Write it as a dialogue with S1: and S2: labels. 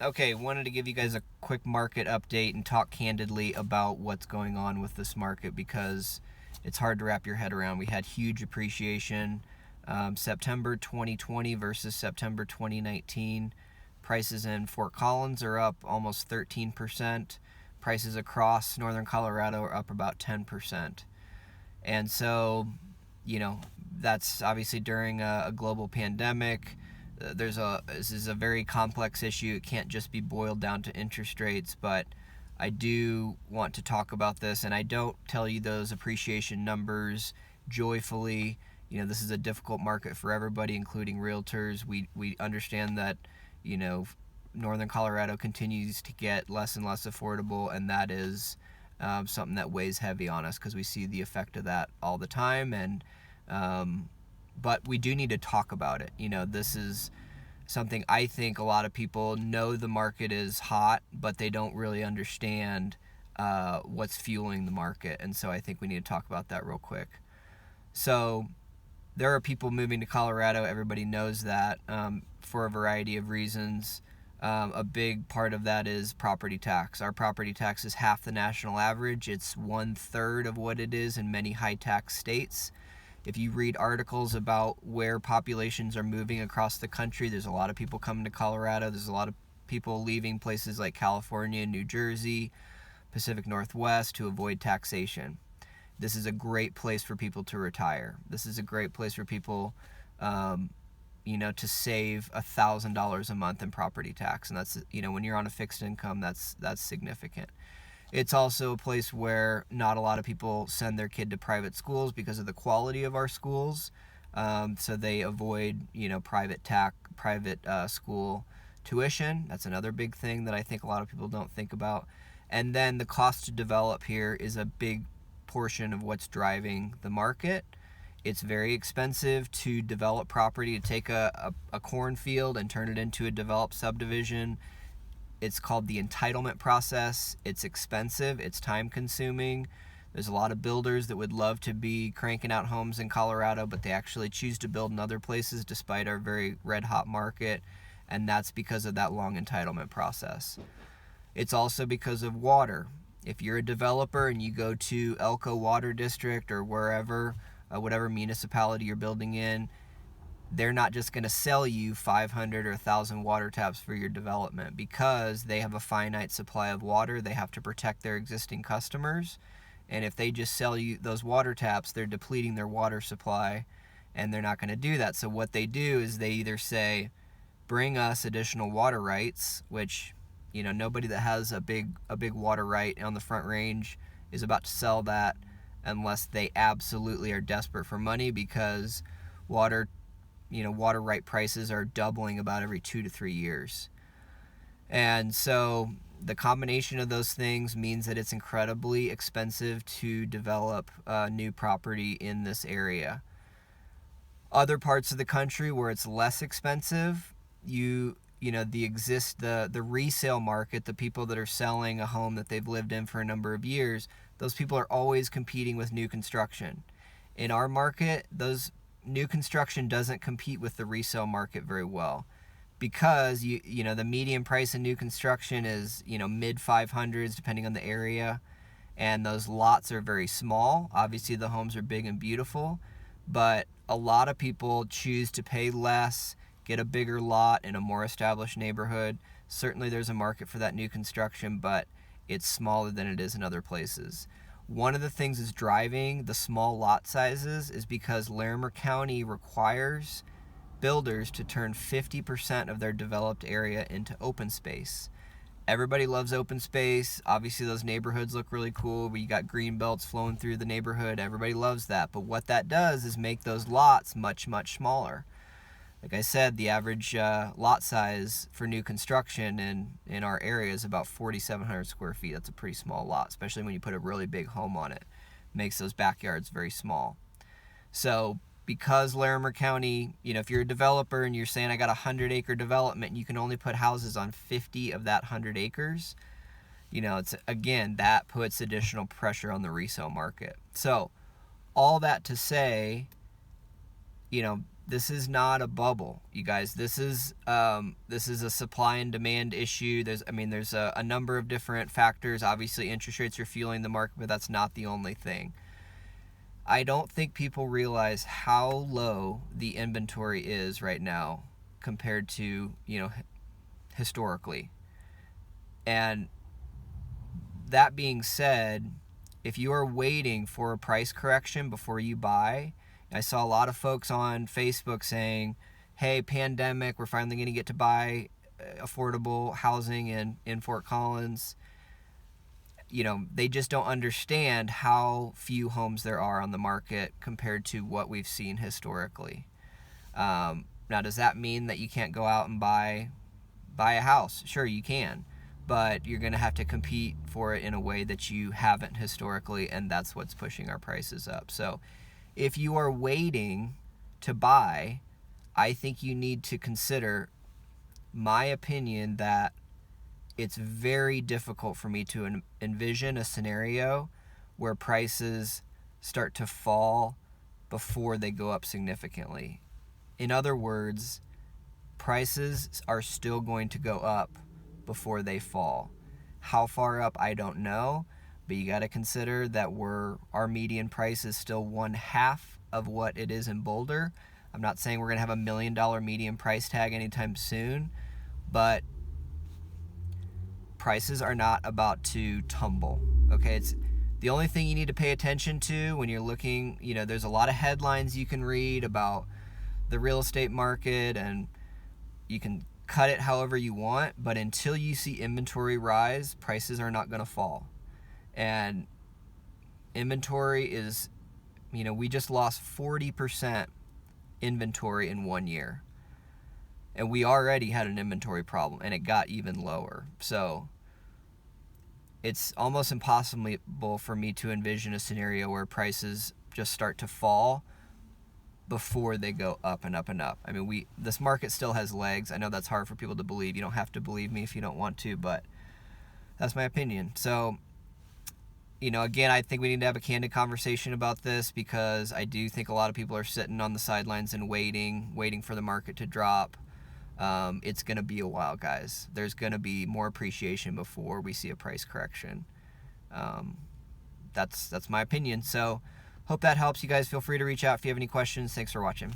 S1: Okay, wanted to give you guys a quick market update and talk candidly about what's going on with this market because it's hard to wrap your head around. We had huge appreciation September 2020 versus September 2019. Prices in Fort Collins are up almost 13%. Prices across northern Colorado are up about 10%. And so, that's obviously during a global pandemic. This is a very complex issue. It can't just be boiled down to interest rates, but I do want to talk about this, and I don't tell you those appreciation numbers joyfully. This is a difficult market for everybody, including realtors. We understand that, northern Colorado continues to get less and less affordable, and that is something that weighs heavy on us because we see the effect of that all the time. And but we do need to talk about it. This is something I think a lot of people know the market is hot, but they don't really understand what's fueling the market. And so I think we need to talk about that real quick. So there are people moving to Colorado. Everybody knows that for a variety of reasons. A big part of that is property tax. Our property tax is half the national average. It's 1/3 of what it is in many high tax states. If you read articles about where populations are moving across the country, there's a lot of people coming to Colorado. There's a lot of people leaving places like California, New Jersey, Pacific Northwest to avoid taxation. This is a great place for people to retire. This is a great place for people, to save $1,000 a month in property tax. And that's, when you're on a fixed income, that's significant. It's also a place where not a lot of people send their kid to private schools because of the quality of our schools. So they avoid, private school tuition. That's another big thing that I think a lot of people don't think about. And then the cost to develop here is a big portion of what's driving the market. It's very expensive to develop property, to take a cornfield and turn it into a developed subdivision. It's called the entitlement process. It's expensive. It's time consuming. There's a lot of builders that would love to be cranking out homes in Colorado, but they actually choose to build in other places despite our very red hot market. And that's because of that long entitlement process. It's also because of water. If you're a developer and you go to Elko Water District or wherever, whatever municipality you're building in, they're not just going to sell you 500 or 1,000 water taps for your development because they have a finite supply of water. They have to protect their existing customers. And if they just sell you those water taps, they're depleting their water supply, and they're not going to do that. So what they do is they either say, bring us additional water rights, which, nobody that has a big water right on the Front Range is about to sell that unless they absolutely are desperate for money because water right prices are doubling about every 2 to 3 years. And so the combination of those things means that it's incredibly expensive to develop new property in this area. Other parts of the country where it's less expensive, the resale market, the people that are selling a home that they've lived in for a number of years, those people are always competing with new construction. In our market, those new construction doesn't compete with the resale market very well because the median price in new construction is mid 500s depending on the area, and those lots are very small. Obviously the homes are big and beautiful, but a lot of people choose to pay less, get a bigger lot in a more established neighborhood. Certainly there's a market for that new construction, but it's smaller than it is in other places. One of the things that's driving the small lot sizes is because Larimer County requires builders to turn 50% of their developed area into open space. Everybody loves open space. Obviously, those neighborhoods look really cool. You got green belts flowing through the neighborhood. Everybody loves that. But what that does is make those lots much, much smaller. Like I said, the average lot size for new construction in our area is about 4,700 square feet. That's a pretty small lot, especially when you put a really big home on it. Makes those backyards very small. So because Larimer County, if you're a developer and you're saying I got a 100-acre development and you can only put houses on 50 of that 100 acres, that puts additional pressure on the resale market. So all that to say, this is not a bubble, you guys. This is a supply and demand issue. There's a number of different factors. Obviously, interest rates are fueling the market, but that's not the only thing. I don't think people realize how low the inventory is right now compared to, historically. And that being said, if you are waiting for a price correction before you buy, I saw a lot of folks on Facebook saying, hey, pandemic, we're finally going to get to buy affordable housing in Fort Collins. They just don't understand how few homes there are on the market compared to what we've seen historically. Now, does that mean that you can't go out and buy a house? Sure, you can, but you're going to have to compete for it in a way that you haven't historically, and that's what's pushing our prices up. So if you are waiting to buy, I think you need to consider my opinion that it's very difficult for me to envision a scenario where prices start to fall before they go up significantly. In other words, prices are still going to go up before they fall. How far up, I don't know, but you got to consider that our median price is still 1/2 of what it is in Boulder. I'm not saying we're going to have $1 million median price tag anytime soon, but prices are not about to tumble. Okay, it's the only thing you need to pay attention to when you're looking. There's a lot of headlines you can read about the real estate market, and you can cut it however you want, but until you see inventory rise, prices are not going to fall. And inventory is, we just lost 40% inventory in 1 year. And we already had an inventory problem, and it got even lower. So it's almost impossible for me to envision a scenario where prices just start to fall before they go up and up and up. This market still has legs. I know that's hard for people to believe. You don't have to believe me if you don't want to, but that's my opinion. So, again, I think we need to have a candid conversation about this, because I do think a lot of people are sitting on the sidelines and waiting for the market to drop. It's going to be a while, guys. There's going to be more appreciation before we see a price correction. That's my opinion. So hope that helps. You guys feel free to reach out if you have any questions. Thanks for watching.